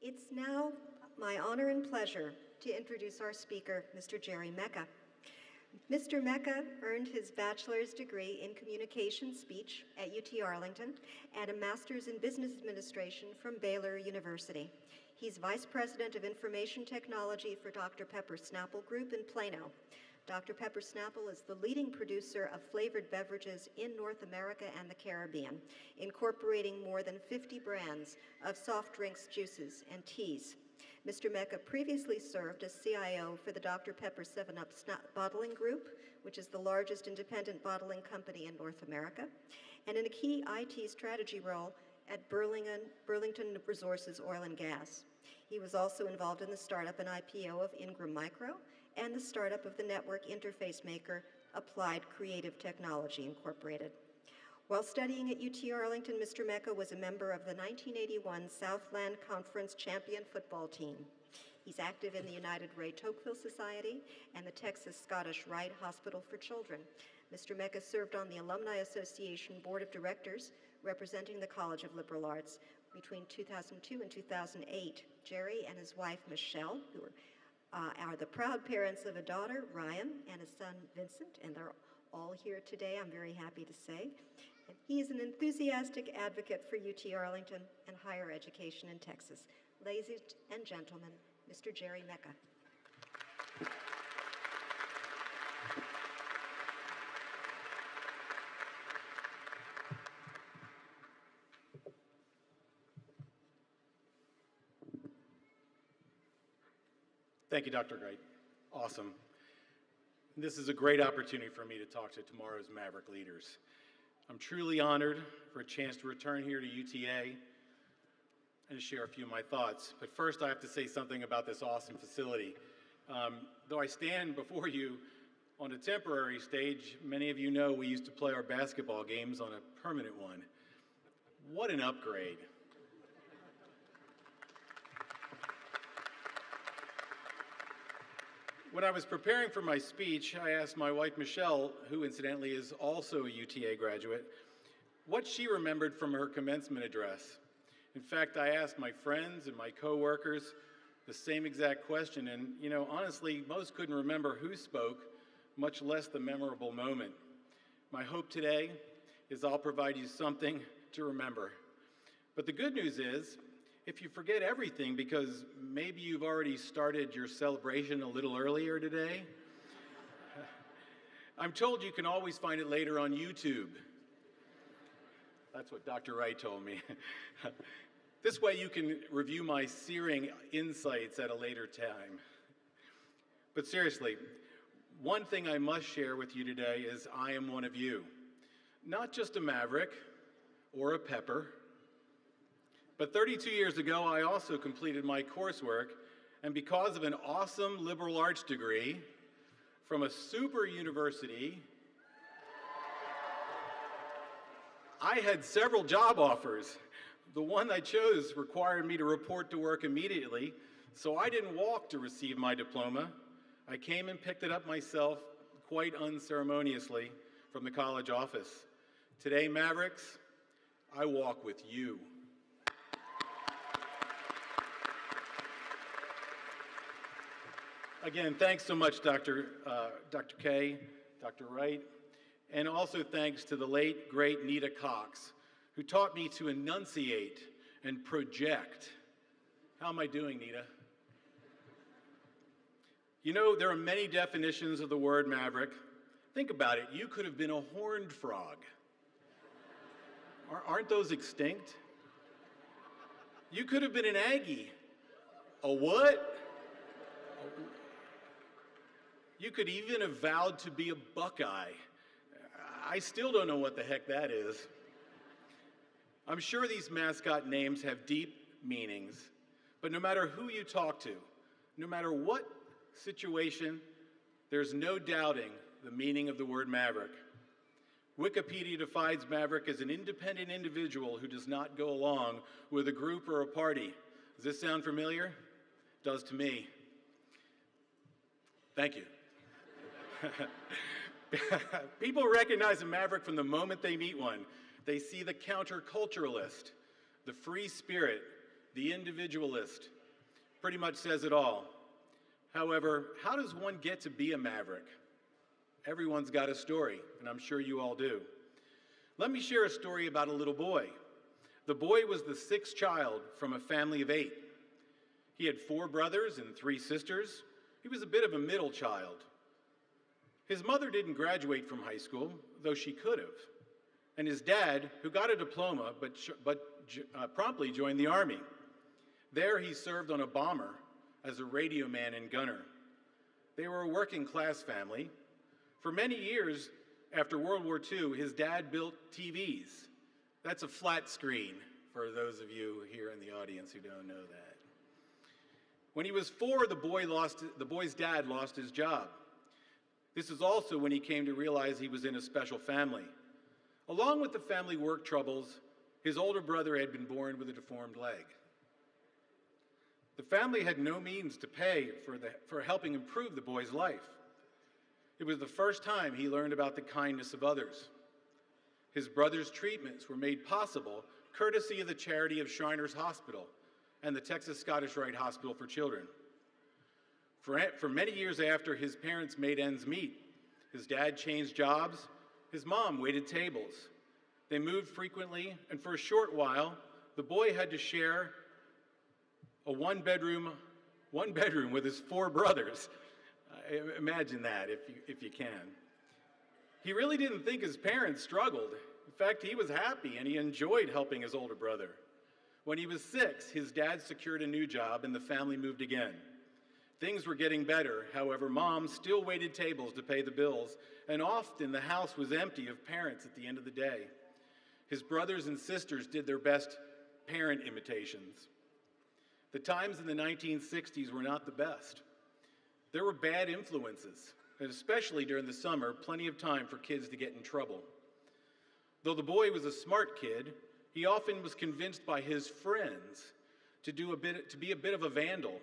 It's now my honor and pleasure to introduce our speaker, Mr. Gerry Mecca. Mr. Mecca earned his bachelor's degree in communication speech at UTA-Arlington and a master's in business administration from Baylor University. He's vice president of information technology for Dr. Pepper Snapple Group in Plano. Dr. Pepper Snapple is the leading producer of flavored beverages in North America and the Caribbean, incorporating more than 50 brands of soft drinks, juices, and teas. Mr. Mecca previously served as CIO for the Dr. Pepper 7-Up Bottling Group, which is the largest independent bottling company in North America, and in a key IT strategy role at Burlington Resources Oil and Gas. He was also involved in the startup and IPO of Ingram Micro and the startup of the network interface maker Applied Creative Technology Incorporated. While studying at UTA-Arlington, Mr. Mecca was a member of the 1981 Southland Conference champion football team. He's active in the United Ray Tocqueville Society and the Texas Scottish Rite Hospital for Children. Mr. Mecca served on the Alumni Association Board of Directors, representing the College of Liberal Arts between 2002 and 2008. Gerry and his wife, Michelle, who are the proud parents of a daughter, Ryan, and a son, Vincent, and they're all here today, I'm very happy to say. And he is an enthusiastic advocate for UTA-Arlington and higher education in Texas. Ladies and gentlemen, Mr. Gerry Mecca. Thank you, Dr. Wright. Awesome. This is a great opportunity for me to talk to tomorrow's Maverick leaders. I'm truly honored for a chance to return here to UTA and to share a few of my thoughts. But first, I have to say something about this awesome facility. Though I stand before you on a temporary stage, many of you know we used to play our basketball games on a permanent one. What an upgrade. When I was preparing for my speech, I asked my wife, Michelle, who incidentally is also a UTA graduate, what she remembered from her commencement address. In fact, I asked my friends and my coworkers the same exact question, and honestly, most couldn't remember who spoke, much less the memorable moment. My hope today is I'll provide you something to remember. But the good news is, if you forget everything because maybe you've already started your celebration a little earlier today, I'm told you can always find it later on YouTube. That's what Dr. Wright told me. This way you can review my searing insights at a later time. But seriously, one thing I must share with you today is I am one of you. Not just a Maverick or a Pepper, but 32 years ago, I also completed my coursework, and because of an awesome liberal arts degree from a super university, I had several job offers. The one I chose required me to report to work immediately, so I didn't walk to receive my diploma. I came and picked it up myself, quite unceremoniously, from the college office. Today, Mavericks, I walk with you. Again, thanks so much, Dr. K, Dr. Wright, and also thanks to the late, great Nita Cox, who taught me to enunciate and project. How am I doing, Nita? There are many definitions of the word maverick. Think about it. You could have been a horned frog. Aren't those extinct? You could have been an Aggie. A what? You could even have vowed to be a Buckeye. I still don't know what the heck that is. I'm sure these mascot names have deep meanings, but no matter who you talk to, no matter what situation, there's no doubting the meaning of the word maverick. Wikipedia defines maverick as an independent individual who does not go along with a group or a party. Does this sound familiar? It does to me. Thank you. People recognize a maverick from the moment they meet one. They see the counterculturalist, the free spirit, the individualist. Pretty much says it all. However, how does one get to be a maverick? Everyone's got a story, and I'm sure you all do. Let me share a story about a little boy. The boy was the sixth child from a family of 8. He had 4 brothers and 3 sisters. He was a bit of a middle child. His mother didn't graduate from high school, though she could have. And his dad, who got a diploma but promptly joined the Army. There he served on a bomber as a radio man and gunner. They were a working class family. For many years after World War II, his dad built TVs. That's a flat screen for those of you here in the audience who don't know that. When he was 4, the boy's dad lost his job. This is also when he came to realize he was in a special family. Along with the family work troubles, his older brother had been born with a deformed leg. The family had no means to pay for helping improve the boy's life. It was the first time he learned about the kindness of others. His brother's treatments were made possible courtesy of the charity of Shriners Hospital and the Texas Scottish Rite Hospital for Children. For many years after his parents made ends meet, his dad changed jobs, his mom waited tables. They moved frequently, and for a short while, the boy had to share a one bedroom with his 4 brothers. Imagine that if you can. He really didn't think his parents struggled. In fact, he was happy and he enjoyed helping his older brother. When he was 6, his dad secured a new job and the family moved again. Things were getting better. However, Mom still waited tables to pay the bills, and often the house was empty of parents at the end of the day. His brothers and sisters did their best parent imitations. The times in the 1960s were not the best. There were bad influences, and especially during the summer, plenty of time for kids to get in trouble. Though the boy was a smart kid, he often was convinced by his friends to be a bit of a vandal,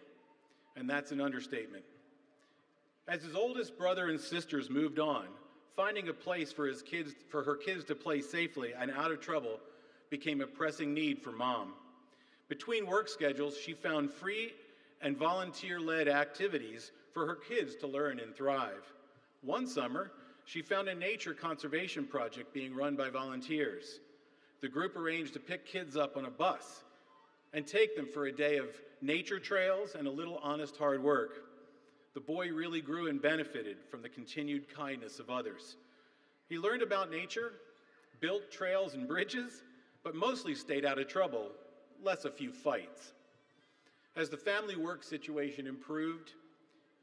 and that's an understatement. As his oldest brother and sisters moved on, finding a place for her kids to play safely and out of trouble became a pressing need for Mom. Between work schedules, she found free and volunteer-led activities for her kids to learn and thrive. One summer, she found a nature conservation project being run by volunteers. The group arranged to pick kids up on a bus and take them for a day of nature trails and a little honest hard work. The boy really grew and benefited from the continued kindness of others. He learned about nature, built trails and bridges, but mostly stayed out of trouble, less a few fights. As the family work situation improved,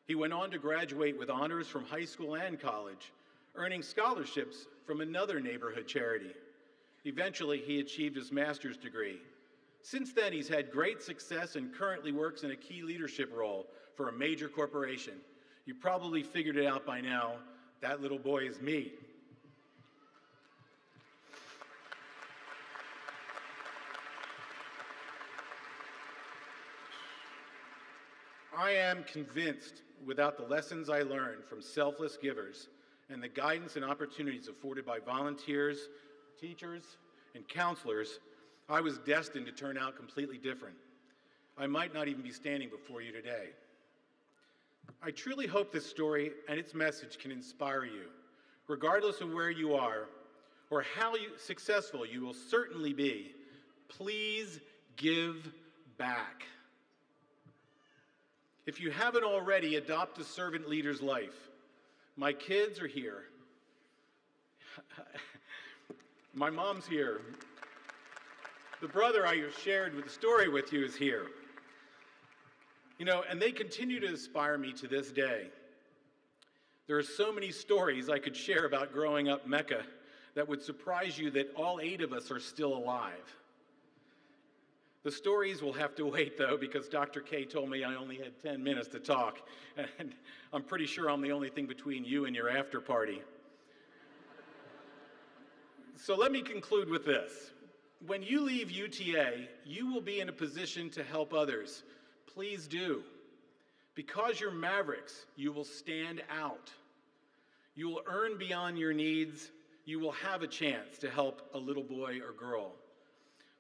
he went on to graduate with honors from high school and college, earning scholarships from another neighborhood charity. Eventually, he achieved his master's degree. Since then, he's had great success and currently works in a key leadership role for a major corporation. You probably figured it out by now. That little boy is me. I am convinced, without the lessons I learned from selfless givers and the guidance and opportunities afforded by volunteers, teachers, and counselors, I was destined to turn out completely different. I might not even be standing before you today. I truly hope this story and its message can inspire you, regardless of where you are or how successful you will certainly be. Please give back. If you haven't already, adopt a servant leader's life. My kids are here. My mom's here. The brother I shared the story with you is here. And they continue to inspire me to this day. There are so many stories I could share about growing up Mecca that would surprise you that all 8 of us are still alive. The stories will have to wait, though, because Dr. K told me I only had 10 minutes to talk, and I'm pretty sure I'm the only thing between you and your after party. So let me conclude with this. When you leave UTA, you will be in a position to help others. Please do. Because you're mavericks, you will stand out. You will earn beyond your needs. You will have a chance to help a little boy or girl.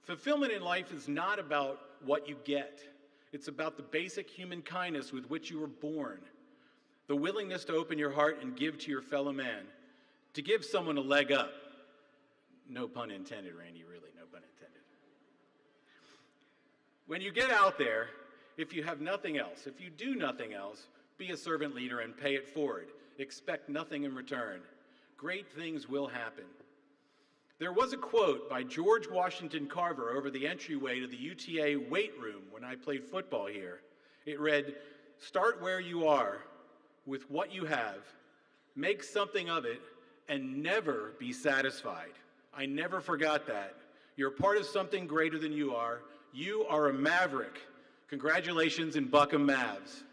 Fulfillment in life is not about what you get. It's about the basic human kindness with which you were born, the willingness to open your heart and give to your fellow man, to give someone a leg up. No pun intended, Randy, really, no pun intended. When you get out there, if you have nothing else, if you do nothing else, be a servant leader and pay it forward. Expect nothing in return. Great things will happen. There was a quote by George Washington Carver over the entryway to the UTA weight room when I played football here. It read, "Start where you are with what you have, make something of it, and never be satisfied." I never forgot that. You're part of something greater than you are. You are a maverick. Congratulations and Buckham Mavs.